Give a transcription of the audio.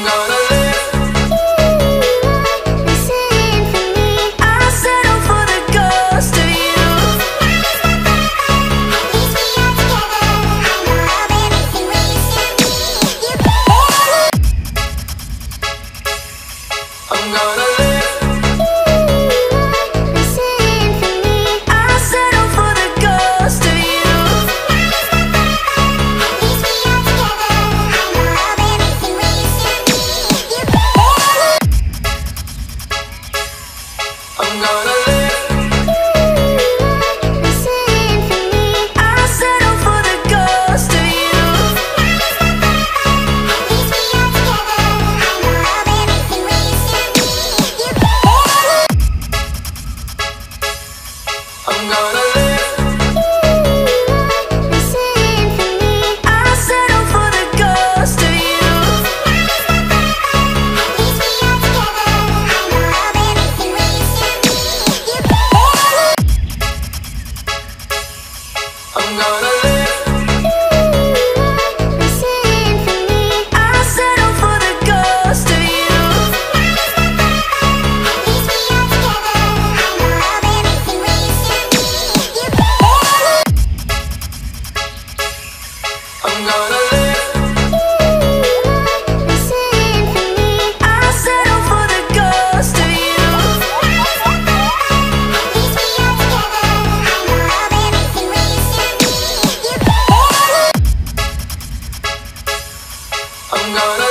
I'm gonna live. I'm gonna live. Listen for me. I settle for the ghost of you. At least we are together. I know I'll be missing when you send me. I'm gonna live. Listen for me. I settle for the ghost of you. At least we are together. I know I'll be missing when you send me. I'm gonna live. Listen for me. I settle for the ghost of you. At least we are together. I know I'll be missing when you send me. I'm gonna live. Listen for me. I settle for the ghost of you. At least we are together. I know I'll be missing when you send me. I'm gonna live. Listen for me. I settle for the ghost of you. At least we are together. I know I'll be missing when you send me. I'm gonna